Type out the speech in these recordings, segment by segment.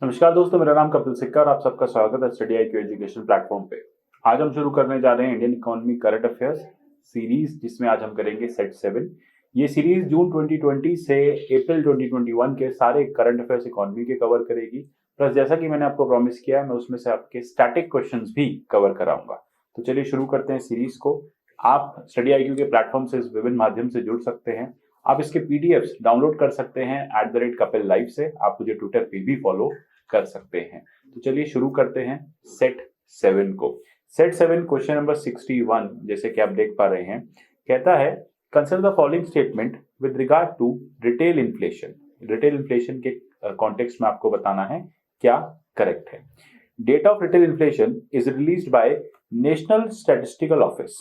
नमस्कार दोस्तों, मेरा नाम कपिल सिक्का और आप सबका स्वागत है स्टडी IQ एजुकेशन प्लेटफॉर्म पे। आज हम शुरू करने जा रहे हैं Indian economy current affairs series, जिसमें आज हम करेंगे सेट 7। ये सीरीज जून 2020 से अप्रैल 2021 के सारे करंट अफेयर्स इकोनॉमी के कवर करेगी। प्लस जैसा कि मैंने आपको प्रॉमिस किया है, मैं उसमें से आपके स्टैटिक क्वेश्चंस भी कवर कराऊंगा। तो चलिए शुरू करते हैं सीरीज को। आप स्टडी IQ के प्लेटफॉर्म से इस विभिन्न माध्यम से जुड़ सकते हैं। आप इसके PDFs डाउनलोड कर सकते हैं @कपिल लाइव से। आप मुझे ट्विटर पे भी फॉलो कर सकते हैं। तो चलिए शुरू करते हैं सेट 7 को। सेट 7 क्वेश्चन नंबर 61, जैसे कि आप देख पा रहे हैं, कहता है consider the following statement with regard to retail inflation. Retail inflation के कॉन्टेक्स्ट में आपको बताना है क्या करेक्ट है। Data of retail inflation is released by National Statistical Office.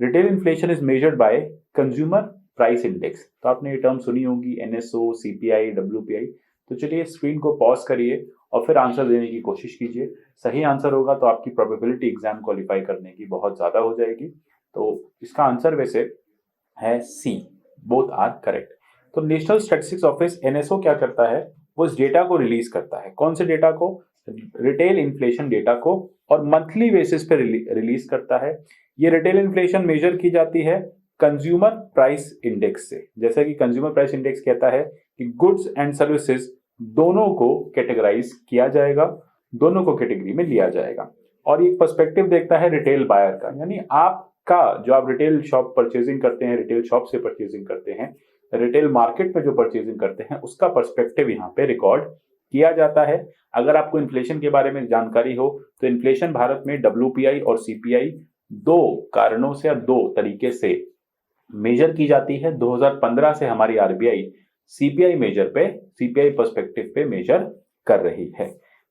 Retail inflation is measured by consumer price index. तो आपने ये टर्म सुनी होगी, NSO, CPI, WPI। तो चलिए स्क्रीन को पॉज करिए और फिर आंसर देने की कोशिश कीजिए। सही आंसर होगा तो आपकी प्रोबेबिलिटी एग्जाम क्वालिफाई करने की बहुत ज्यादा हो जाएगी। तो इसका आंसर वैसे है C, बोथ आर करेक्ट। तो नेशनल स्टैटिस्टिक्स ऑफिस NSO क्या करता है, वो इस डेटा को रिलीज करता है। कौन से डेटा को? रिटेल इन्फ्लेशन डेटा को, और मंथली बेसिस पे रिलीज करता है। ये रिटेल इन्फ्लेशन मेजर की जाती है कंज्यूमर प्राइस इंडेक्स से। जैसा कि कंज्यूमर प्राइस इंडेक्स कहता है कि गुड्स एंड सर्विसेज दोनों को कैटेगराइज किया जाएगा, दोनों को कैटेगरी में लिया जाएगा। और एक पर्सपेक्टिव देखता है रिटेल बायर का, यानी आपका जो आप रिटेल शॉप परचेजिंग करते हैं, रिटेल शॉप से परचेजिंग करते हैं, रिटेल मार्केट में जो परचेजिंग करते हैं, उसका पर्सपेक्टिव यहाँ पे रिकॉर्ड किया जाता है। अगर आपको इन्फ्लेशन के बारे में जानकारी हो तो इन्फ्लेशन भारत में WPI और CPI दो कारणों से या दो तरीके से मेजर की जाती है। 2015 से हमारी RBI CPI पर्सपेक्टिव पे मेजर कर रही है।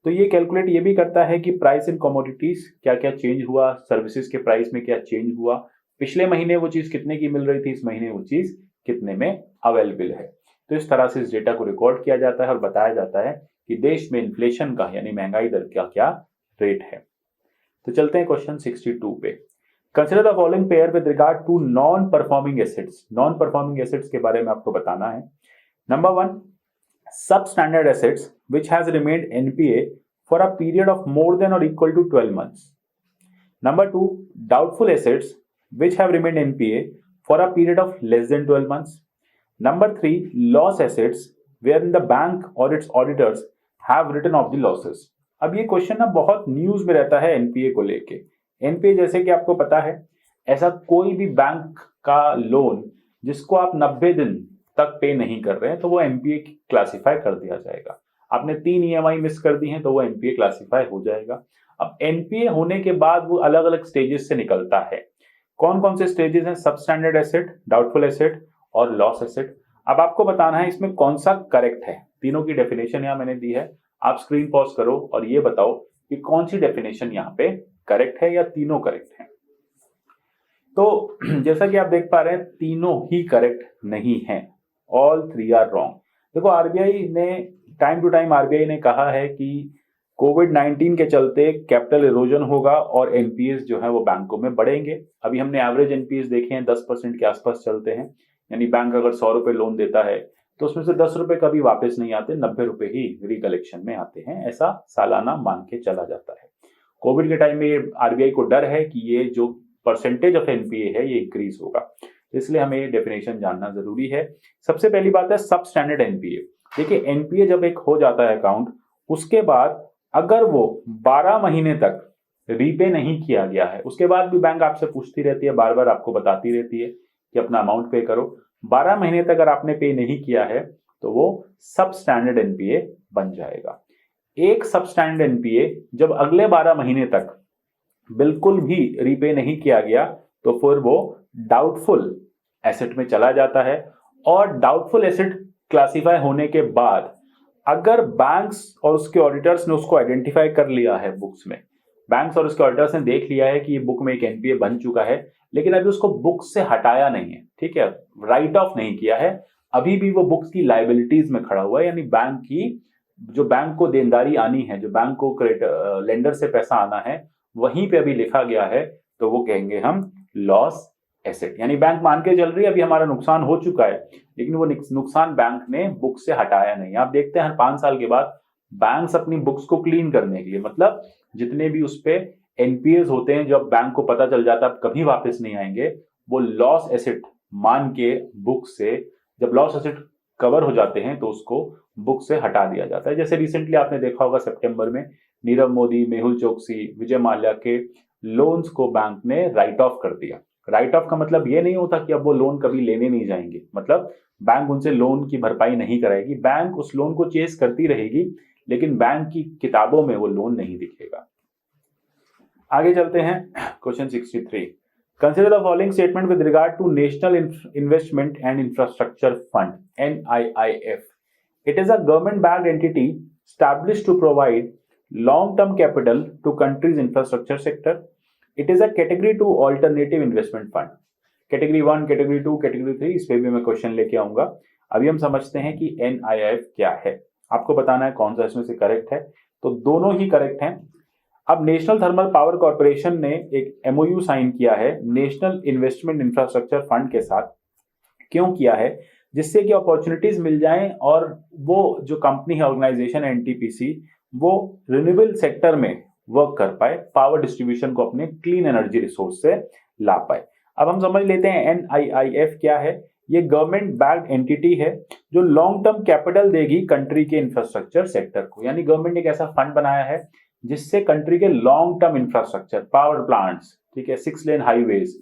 तो ये कैलकुलेट ये भी करता है कि प्राइस इन कमोडिटीज क्या क्या चेंज हुआ, सर्विसेज के प्राइस में क्या चेंज हुआ, पिछले महीने वो चीज कितने की मिल रही थी, इस महीने वो चीज कितने में अवेलेबल है। तो इस तरह से इस डेटा को रिकॉर्ड किया जाता है और बताया जाता है कि देश में इन्फ्लेशन का यानी महंगाई दर का क्या रेट है। तो चलते हैं क्वेश्चन 62 पे। Consider the following pair with regard to non performing assets. Non performing assets के बारे में आपको बताना है। Number 1, sub standard assets which has remained NPA for a period of more than और equal to 12 months. Number 2, doubtful assets which have remained NPA for a period of less than 12 months. Number 3, loss assets wherein the bank or its auditors have written off the losses. अब ये question ना बहुत news में रहता है NPA को लेके। NPA जैसे कि आपको पता है, ऐसा कोई भी बैंक का लोन जिसको आप 90 दिन तक पे नहीं कर रहे हैं तो वो NPA क्लासिफाई कर दिया जाएगा। आपने 3 EMI मिस कर दी हैं तो वो NPA क्लासिफाई हो जाएगा। अब NPA होने के बाद वो अलग अलग स्टेजेस से निकलता है। कौन कौन से स्टेजेस हैं? सब स्टैंडर्ड एसेट, डाउटफुल एसेट और लॉस एसेट। अब आपको बताना है इसमें कौन सा करेक्ट है। तीनों की डेफिनेशन यहां मैंने दी है। आप स्क्रीन पॉज करो और ये बताओ कि कौन सी डेफिनेशन यहाँ पे करेक्ट है या तीनों करेक्ट है। तो जैसा कि आप देख पा रहे हैं, तीनों ही करेक्ट नहीं है। All 3 are wrong. देखो, RBI ने टाइम टू टाइम ने कहा है कि कोविड-19 के चलते कैपिटल इरोजन होगा और NPAs जो है वो बैंकों में बढ़ेंगे। अभी हमने एवरेज NPAs देखे हैं 10% के आसपास चलते हैं। यानी बैंक अगर 100 रुपए लोन देता है तो उसमें से 10 रुपए कभी वापस नहीं आते, 90 रुपए ही रिकलेक्शन में आते हैं। ऐसा सालाना मान के चला जाता है। कोविड के टाइम में RBI को डर है कि ये जो परसेंटेज ऑफ NPA है ये इंक्रीज होगा, इसलिए हमें ये डेफिनेशन जानना जरूरी है। सबसे पहली बात है सब स्टैंडर्ड NPA। देखिए, NPA जब एक हो जाता है अकाउंट, उसके बाद अगर वो 12 महीने तक रीपे नहीं किया गया है, उसके बाद भी बैंक आपसे पूछती रहती है, बार बार आपको बताती रहती है कि अपना अमाउंट पे करो। 12 महीने तक अगर आपने पे नहीं किया है तो वो सब स्टैंडर्ड NPA बन जाएगा। एक सब स्टैंडर्ड NPA जब अगले 12 महीने तक बिल्कुल भी रीपे नहीं किया गया तो फिर वो डाउटफुल एसेट में चला जाता है। और डाउटफुल एसेट क्लासिफाई होने के बाद अगर बैंक्स और उसके ऑडिटर्स ने उसको आइडेंटिफाई कर लिया है बुक्स में, बैंक्स और उसके ऑडिटर्स ने देख लिया है कि ये बुक में एक NPA बन चुका है, लेकिन अभी उसको बुक से हटाया नहीं है, ठीक है, राइट ऑफ नहीं किया है, अभी भी वो बुक्स की लाइबिलिटीज में खड़ा हुआ है, यानी बैंक की जो बैंक को देनदारी आनी है, जो बैंक को लेंडर से पैसा आना है, वहीं पे अभी लिखा गया है, तो वो कहेंगे हम लॉस एसेट। यानी बैंक मान के चल रही है अभी हमारा नुकसान हो चुका है, लेकिन वो नुकसान बैंक ने बुक से हटाया नहीं। आप देखते हैं हर 5 साल के बाद बैंक्स अपनी बुक्स को क्लीन करने के लिए, मतलब जितने भी उस पे एनपीएस होते हैं, जब बैंक को पता चल जाता है कभी वापस नहीं आएंगे, वो लॉस एसेट मान के बुक से, जब लॉस एसेट कवर हो जाते हैं तो उसको बुक से हटा दिया जाता है। जैसे रिसेंटली आपने देखा होगा सितंबर में नीरव मोदी, मेहुल चोकसी, विजय माल्या के लोन्स को बैंक ने राइट ऑफ कर दिया। राइट ऑफ का मतलब ये नहीं होता कि अब वो लोन कभी लेने नहीं जाएंगे, मतलब बैंक उनसे लोन की भरपाई नहीं कराएगी, बैंक उस लोन को चेस करती रहेगी, लेकिन बैंक की किताबों में वो लोन नहीं दिखेगा। आगे चलते हैं, question 63, consider the following statement with regard to National Investment and Infrastructure Fund NIIF. It is a government backed entity established to provide long term capital to country's infrastructure sector. It is a category 2 alternative investment fund. Category 1, category 2, category 3, इस पे भी मैं question लेके आऊंगा। अभी हम समझते हैं कि NIIF क्या है, आपको बताना है कौन सा इसमें से करेक्ट है। तो दोनों ही करेक्ट हैं। अब नेशनल थर्मल पावर कॉर्पोरेशन ने एक MOU साइन किया है नेशनल इन्वेस्टमेंट इंफ्रास्ट्रक्चर फंड के साथ। क्यों किया है? जिससे कि अपॉर्चुनिटीज मिल जाएं और वो जो कंपनी है, ऑर्गेनाइजेशन NTPC, वो रिन्यूएबल सेक्टर में वर्क कर पाए, पावर डिस्ट्रीब्यूशन को अपने क्लीन एनर्जी रिसोर्स से ला पाए। अब हम समझ लेते हैं NIIF क्या है। ये गवर्नमेंट बैक्ड एंटिटी है जो लॉन्ग टर्म कैपिटल देगी कंट्री के इंफ्रास्ट्रक्चर सेक्टर को। यानी गवर्नमेंट ने एक ऐसा फंड बनाया है जिससे कंट्री के long term infrastructure, power plants, ठीक है, 6 लेन हाईवेज,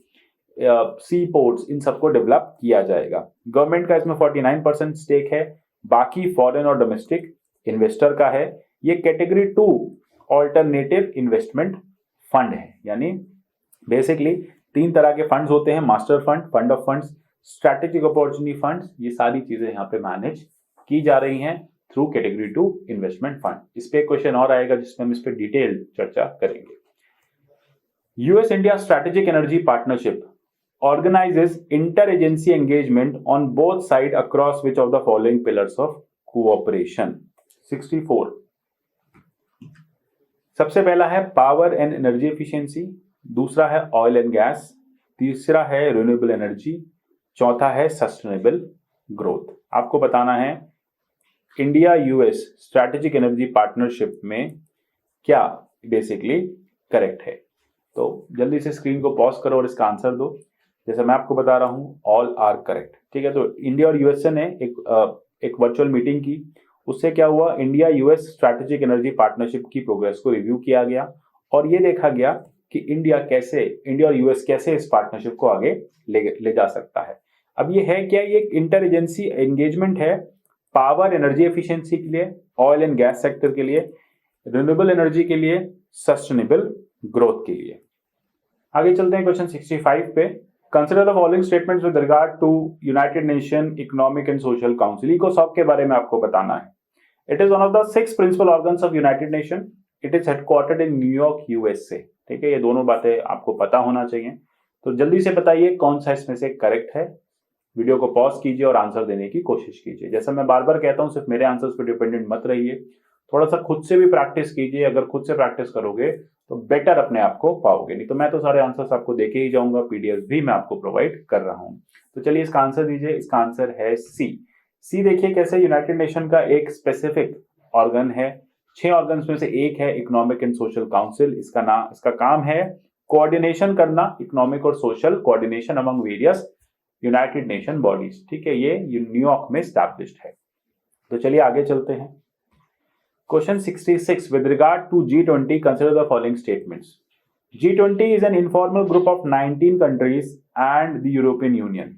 सी पोर्ट्स, इन सबको डेवलप किया जाएगा। गवर्नमेंट का इसमें 49% स्टेक है, बाकी फॉरेन और डोमेस्टिक इन्वेस्टर का है। ये कैटेगरी 2 ऑल्टरनेटिव इन्वेस्टमेंट फंड है। यानी बेसिकली 3 तरह के फंड्स होते हैं, master fund, fund of funds, strategic opportunity funds. ये सारी चीजें यहाँ पे मैनेज की जा रही हैं थ्रू कैटेगरी 2 इन्वेस्टमेंट फंड। इस पे क्वेश्चन और आएगा जिसमें हम इस पे डिटेल चर्चा करेंगे। US India Strategic Energy Partnership organizes inter-agency engagement on both sides across which of the following pillars of cooperation? 64, सबसे पहला है पावर एंड एनर्जी एफिशिएंसी, दूसरा है ऑयल एंड गैस, तीसरा है रिन्यूएबल एनर्जी, चौथा है सस्टेनेबल ग्रोथ। आपको बताना है India US strategic energy partnership में क्या बेसिकली करेक्ट है। तो जल्दी से स्क्रीन को पॉज करो और इसका आंसर दो। जैसे मैं आपको बता रहा हूं, ऑल आर करेक्ट, ठीक है। तो इंडिया और यूएसए ने एक वर्चुअल मीटिंग की, उससे क्या हुआ, India US strategic energy partnership की प्रोग्रेस को रिव्यू किया गया और ये देखा गया कि इंडिया और US कैसे इस पार्टनरशिप को आगे ले जा सकता है। अब ये है क्या, ये इंटर एजेंसी एंगेजमेंट है पावर एनर्जी एफिशिएंसी के लिए, ऑयल एंड गैस सेक्टर के लिए, रिन्यूएबल एनर्जी के लिए, सस्टेनेबल ग्रोथ के लिए। आगे चलते हैं क्वेश्चन 65 पे। Consider the following statements with regard to United Nation economic and social council. इकोसॉक के बारे में आपको बताना है। It is one of the 6 principal organs of United Nation. It is headquartered in न्यूयॉर्क USA। ठीक है, ये दोनों बातें आपको पता होना चाहिए। तो जल्दी से बताइए कौन सा इसमें से करेक्ट है। वीडियो को पॉज कीजिए और आंसर देने की कोशिश कीजिए। जैसा मैं बार बार कहता हूं, सिर्फ मेरे आंसर्स पर डिपेंडेंट मत रहिए, थोड़ा सा खुद से भी प्रैक्टिस कीजिए। अगर खुद से प्रैक्टिस करोगे तो बेटर अपने आप को पाओगे, नहीं तो मैं तो सारे आंसर्स आपको देके ही जाऊंगा, PDF भी मैं आपको प्रोवाइड कर रहा हूं। तो चलिए इसका आंसर दीजिए। इसका आंसर है सी। देखिए कैसे, यूनाइटेड नेशन का एक स्पेसिफिक ऑर्गन है, 6 ऑर्गन्स में से एक है इकोनॉमिक एंड सोशल काउंसिल। इसका काम है कोऑर्डिनेशन करना, इकोनॉमिक और social coordination among various United nation bodies. ठीक है, ये न्यूयॉर्क में स्टैब्लिश्ड है। तो चलिए आगे चलते हैं। Question 66 with regard to G20, consider the following statements. G20 is an informal group of 19 countries and the European Union.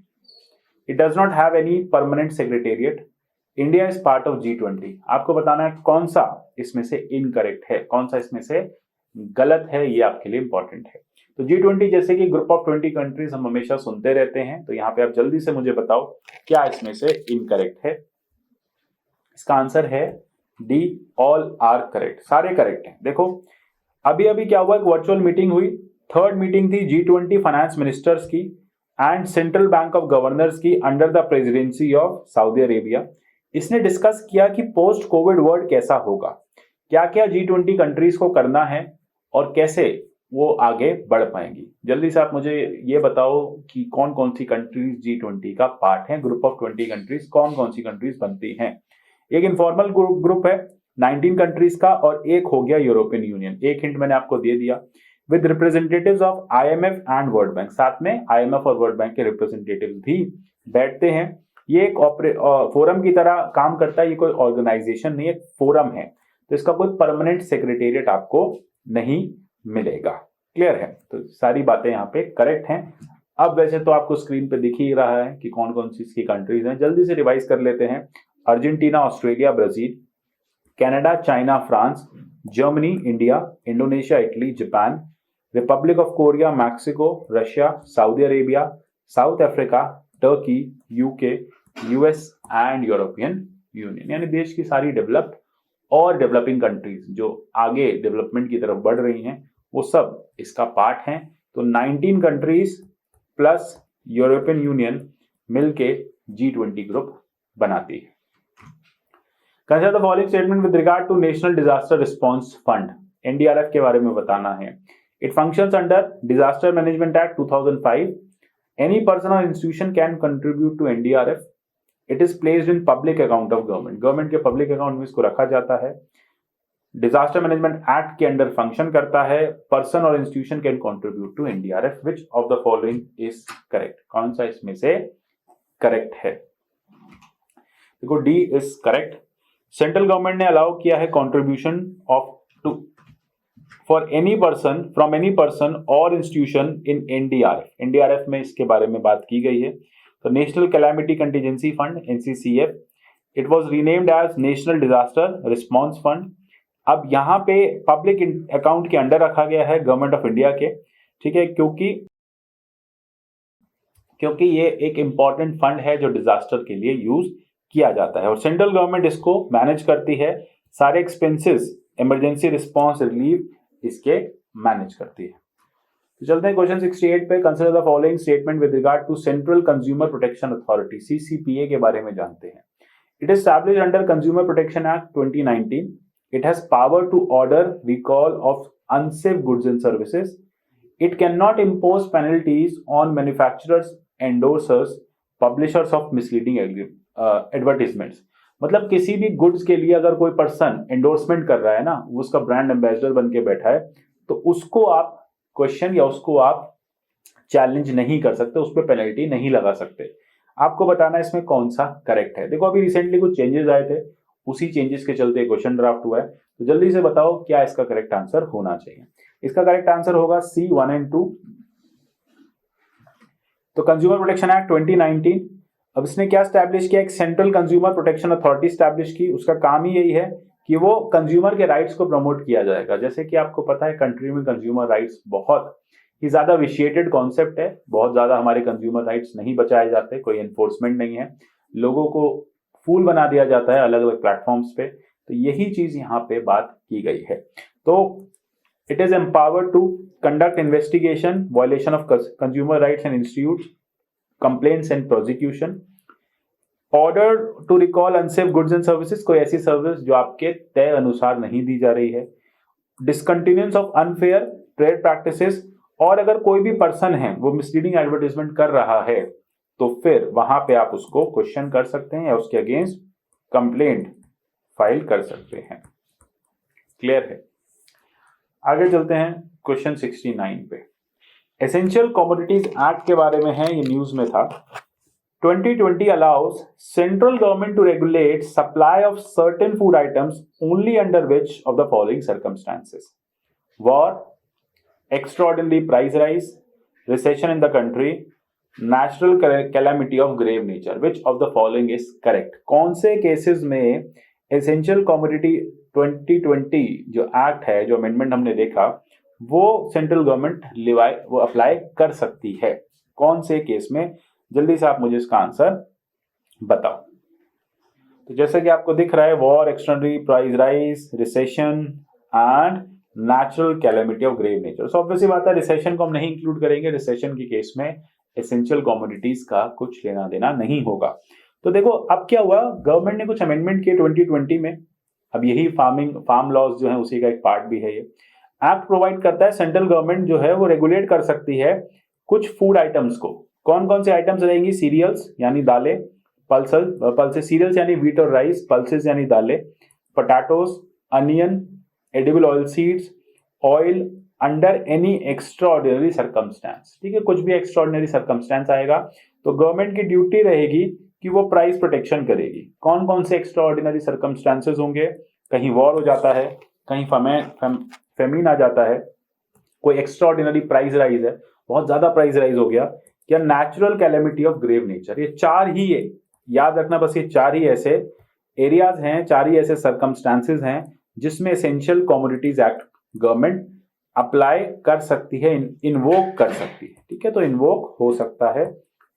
It does not have any permanent secretariat. India is part of G20. आपको बताना है कौन सा इसमें से incorrect है, कौन सा इसमें से गलत है, ये आपके लिए इंपॉर्टेंट है। तो G20 जैसे कि ग्रुप ऑफ 20 कंट्रीज हम हमेशा सुनते रहते हैं, तो यहाँ पे आप जल्दी से मुझे बताओ क्या इसमें से इनकरेक्ट है। इसका आंसर है डी, ऑल आर करेक्ट, सारे करेक्ट हैं। देखो अभी अभी क्या हुआ, एक वर्चुअल मीटिंग हुई, 3rd मीटिंग थी G20 फाइनेंस मिनिस्टर्स की and central bank of governors की under the presidency of Saudi Arabia. इसने डिस्कस किया कि पोस्ट कोविड वर्ल्ड कैसा होगा, क्या क्या G20 कंट्रीज को करना है और कैसे वो आगे बढ़ पाएंगी। जल्दी से आप मुझे ये बताओ कि कौन कौन सी कंट्रीज G20 का पार्ट है। ग्रुप ऑफ 20 कंट्रीज, कौन कौन सी कंट्रीज बनती हैं। एक इनफॉर्मल ग्रुप है 19 कंट्रीज का और एक हो गया यूरोपियन यूनियन। एक हिंट मैंने आपको दे दिया, with representatives of IMF and world bank. साथ में आईएमएफ और वर्ल्ड बैंक के रिप्रेजेंटेटिव भी बैठते हैं। ये एक फोरम की तरह काम करता है, ये कोई ऑर्गेनाइजेशन नहीं है, फोरम है। तो इसका कोई परमानेंट सेक्रेटेरिएट आपको नहीं मिलेगा। क्लियर है? तो सारी बातें यहाँ पे करेक्ट हैं। अब वैसे तो आपको स्क्रीन पे दिख ही रहा है कि कौन कौन सी इसकी कंट्रीज हैं, जल्दी से रिवाइज कर लेते हैं। Argentina, Australia, Brazil, Canada, China, France, Germany, India, Indonesia, Italy, Japan, Republic of Korea, Mexico, Russia, Saudi Arabia, south Africa, Turkey, UK, US and European union. यानी देश की सारी डेवलप्ड और डेवलपिंग कंट्रीज जो आगे डेवलपमेंट की तरफ बढ़ रही हैं वो सब इसका पार्ट हैं। तो 19 कंट्रीज प्लस यूरोपियन यूनियन मिलके G20 ग्रुप बनाती है। Consider the following statement with regard to national disaster response fund. NDRF के बारे में बताना है। It functions under disaster management act 2005। Any person और institution can contribute to NDRF। It is placed in public account of government. Government के public account में इसको रखा जाता है। डिजास्टर मैनेजमेंट एक्ट के अंडर फंक्शन करता है। पर्सन और institution can contribute to NDRF। Which of the following is correct? कौन सा इसमें से करेक्ट है? देखो, D is correct. Central government ने अलाउ किया है contribution of to for any person from any person और इंस्टीट्यूशन इन NDRF। NDRF में इसके बारे में बात की गई है। तो National Calamity Contingency Fund NCCF, it was renamed as National disaster response Fund. अब यहाँ पे पब्लिक अकाउंट के अंडर रखा गया है गवर्नमेंट ऑफ इंडिया के, ठीक है, क्योंकि ये एक इंपॉर्टेंट फंड है जो डिजास्टर के लिए यूज किया जाता है और सेंट्रल गवर्नमेंट इसको मैनेज करती है। सारे एक्सपेंसेस, इमरजेंसी रिस्पांस, रिलीफ इसके मैनेज करती है। तो चलते हैं क्वेश्चन 68 पे। Consider the following statement with regard to central consumer protection authority CCPA के बारे में जानते हैं। It is established under consumer protection act 2019। It has power to order recall of unsafe goods and services. It can not impose penalties on manufacturers, endorsers, publishers of misleading advertisements. मतलब किसी भी goods के लिए अगर कोई person endorsement कर रहा है ना, वो उसका ब्रांड एम्बेसडर बन के बैठा है, तो उसको आप क्वेश्चन या उसको आप चैलेंज नहीं कर सकते, उस पर पेनल्टी नहीं लगा सकते। आपको बताना है इसमें कौन सा करेक्ट है। देखो, अभी रिसेंटली कुछ चेंजेस आए थे, उसी चेंजेस के चलते क्वेश्चन ड्राफ्ट हुआ है। तो जल्दी से बताओ क्या इसका करेक्ट आंसर होना चाहिए। इसका करेक्ट आंसर होगा C 1 और 2। तो कंज्यूमर प्रोटेक्शन एक्ट 2019, अब इसने क्या स्टैब्लिश किया? एक central consumer protection authority establish की। उसका काम ही यही है कि वो कंज्यूमर के राइट्स को प्रमोट किया जाएगा। जैसे कि आपको पता है कंट्री में कंज्यूमर राइट्स बहुत ही ज्यादा विशिएटेड कॉन्सेप्ट है, बहुत ज्यादा हमारे कंज्यूमर राइट्स नहीं बचाए जाते, कोई एनफोर्समेंट नहीं है, लोगों को फूल बना दिया जाता है अलग अलग प्लेटफॉर्म्स पे। तो यही चीज यहाँ पे बात की गई है। तो it is empowered to conduct investigation, violation of consumer rights and institute, complaints and prosecution, order to recall unsafe goods and services, कोई ऐसी सर्विस जो आपके तय अनुसार नहीं दी जा रही है, डिसकंटिन्यूएंस ऑफ अनफेयर ट्रेड प्रैक्टिसेस, और अगर कोई भी पर्सन है वो मिसलीडिंग एडवर्टाइजमेंट कर रहा है तो फिर वहां पे आप उसको क्वेश्चन कर सकते हैं या उसके अगेंस्ट कंप्लेंट फाइल कर सकते हैं। क्लियर है? आगे चलते हैं क्वेश्चन 69 पे। एसेंशियल कमोडिटीज एक्ट के बारे में है, ये न्यूज में था। 2020 allows central government to regulate supply of certain food items only under which of the following circumstances: war, extraordinary price rise, recession in the country, natural calamity of grave nature. Which of the following is correct? कौन से cases में essential commodity 2020 जो act है, जो amendment हमने देखा, वो central government वो अप्लाई कर सकती है? कौन से केस में? जल्दी से आप मुझे इसका आंसर बताओ। तो जैसे कि आपको दिख रहा है, war, extraordinary price rise, recession and natural calamity of grave nature. So obviously बात है, रिसेशन को हम नहीं इंक्लूड करेंगे। रिसेशन के केस में एसेंशियल कमोडिटीज का कुछ लेना देना नहीं होगा। तो देखो अब क्या हुआ, गवर्नमेंट ने कुछ अमेंडमेंट किए 2020 में। अब यही फार्म लॉज जो है उसी का एक पार्ट भी है। ये एक्ट प्रोवाइड करता है सेंट्रल गवर्नमेंट जो है वो रेगुलेट कर सकती है कुछ फूड आइटम्स को। कौन कौन से आइटम्स रहेंगी? सीरियल्स यानी दालें, पल्सेस, सीरियल्स यानी व्हीट और राइस, पल्सेस यानी दालें, potatoes, onion, edible oil seeds, oil under any extraordinary circumstance. ठीक है, कुछ भी एक्स्ट्राऑर्डिनरी सर्कमस्टेंस आएगा तो गवर्नमेंट की ड्यूटी रहेगी कि वो प्राइस प्रोटेक्शन करेगी। कौन कौन से एक्स्ट्राऑर्डिनरी सर्कमस्टेंसेस होंगे? कहीं वॉर हो जाता है, कहीं फेमिन आ जाता है, कोई एक्स्ट्राऑर्डिनरी प्राइस राइज है, बहुत ज्यादा प्राइस राइज हो गया, या natural calamity of grave nature. ये चार ही है, याद रखना बस, ये चार ही ऐसे एरियाज हैं, चार ही ऐसे सर्कमस्टेंसेस हैं जिसमें essential commodities act government apply कर सकती है, इन्वोक कर सकती है। ठीक है, तो इन्वोक हो सकता है,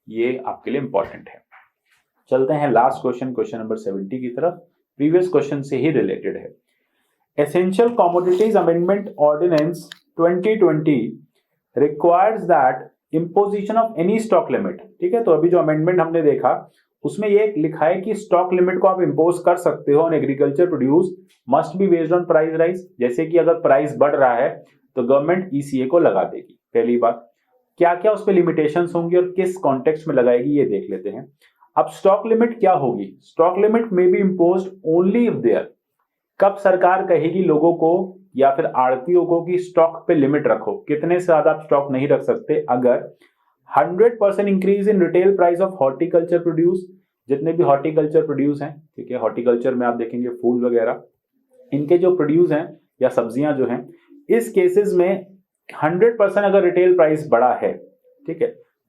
ये आपके लिए इंपॉर्टेंट है। चलते हैं लास्ट क्वेश्चन, क्वेश्चन नंबर 70 की तरफ। प्रीवियस क्वेश्चन से ही रिलेटेड है। Essential Commodities Amendment Ordinance 2020 requires that imposition of any stock limit. ठीक है, तो अभी जो अमेंडमेंट हमने देखा उसमें ये लिखा है कि स्टॉक लिमिट को आप इम्पोज कर सकते हो on agriculture produce must be based on price rise. जैसे कि अगर प्राइस बढ़ रहा है तो गवर्नमेंट ईसीए को लगा देगी। पहली बात, क्या क्या उस पर लिमिटेशंस होंगी और किस कॉन्टेक्स्ट में लगाएगी ये देख लेते हैं। अब स्टॉक लिमिट क्या होगी? स्टॉक लिमिट में be imposed only if there, कब सरकार कहेगी लोगों को या फिर आड़तियों को कि स्टॉक पे लिमिट रखो, कितने से ज्यादा आप स्टॉक नहीं रख सकते, अगर 100% increase in retail price of horticulture produce, जितने भी हॉर्टिकल्चर प्रोड्यूस हैं, ठीक है, हॉर्टिकल्चर में आप देखेंगे फूल वगैरह, इनके जो प्रोड्यूस हैं या सब्जियां जो हैं, इस केसेस में 100% अगर रिटेल प्राइस बढ़ा है, ठीक है,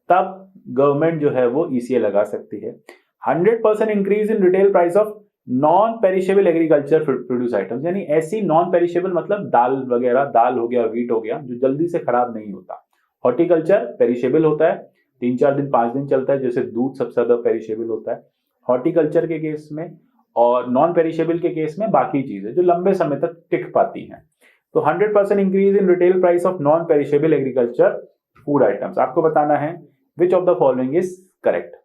तब गवर्नमेंट जो है वो ईसीए लगा सकती है। 100% increase in retail price of non perishable agriculture produce items, यानी ऐसी नॉन पेरिशेबल मतलब दाल वगैरह, दाल हो गया, व्हीट हो गया, जो जल्दी से खराब नहीं होता। हॉर्टिकल्चर पेरिशेबल होता है, 3-4 दिन 5 दिन चलता है, जैसे दूध सबसे ज्यादा पेरिशेबल होता है हॉर्टिकल्चर के केस में, और नॉन पेरिशेबल के केस में बाकी चीजें जो लंबे समय तक टिक पाती हैं। तो 100% increase in retail price of non perishable agriculture food items. आपको बताना है which of the following is correct.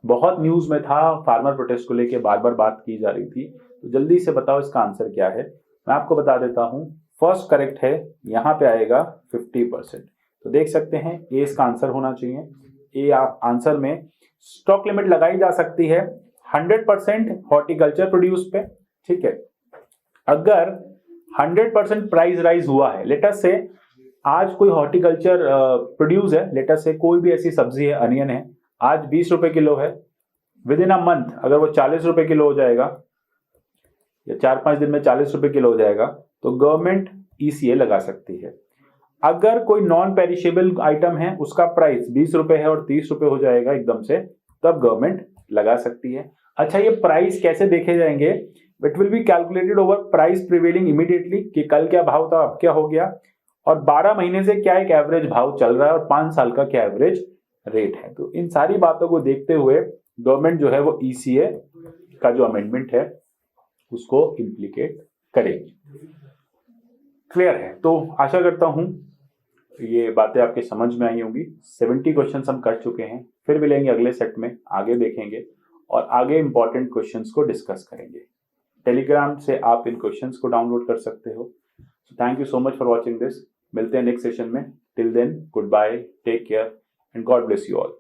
बहुत न्यूज में था, फार्मर प्रोटेस्ट को लेकर बार बार बात की जा रही थी, तो जल्दी से बताओ इसका आंसर क्या है। मैं आपको बता देता हूं, फर्स्ट करेक्ट है, यहां पे आएगा 50%। तो देख सकते हैं ए इसका आंसर होना चाहिए। ए आंसर में स्टॉक लिमिट लगाई जा सकती है 100% हॉर्टिकल्चर प्रोड्यूस पे। ठीक है, अगर 100% प्राइस राइज हुआ है, लेटस से आज कोई हॉर्टिकल्चर प्रोड्यूस है, लेटस से कोई भी ऐसी सब्जी है, अनियन है, आज 20 रुपए किलो है, विद इन अ मंथ अगर वो 40 रुपए किलो हो जाएगा या 4-5 दिन में 40 रुपए किलो हो जाएगा, तो गवर्नमेंट ईसीए लगा सकती है। अगर कोई नॉन पेरिशेबल आइटम है, उसका प्राइस 20 रुपए है और 30 रुपए हो जाएगा एकदम से, तब गवर्नमेंट लगा सकती है। अच्छा, ये प्राइस कैसे देखे जाएंगे? It will be calculated over price prevailing immediately, कि कल क्या भाव था, अब क्या हो गया, और 12 महीने से क्या एक एवरेज भाव चल रहा है, और 5 साल का क्या एवरेज रेट है। तो इन सारी बातों को देखते हुए गवर्नमेंट जो है वो ईसीए का जो अमेंडमेंट है उसको इम्प्लीकेट करेगी। क्लियर है? तो आशा करता हूं ये बातें आपके समझ में आई होंगी। 70 क्वेश्चंस हम कर चुके हैं, फिर मिलेंगे अगले सेट में, आगे देखेंगे और आगे इंपॉर्टेंट क्वेश्चंस को डिस्कस करेंगे। टेलीग्राम से आप इन क्वेश्चंस को डाउनलोड कर सकते हो। Thank you so much for watching this. मिलते हैं नेक्स्ट सेशन में। Till then, goodbye, take care and God bless you all.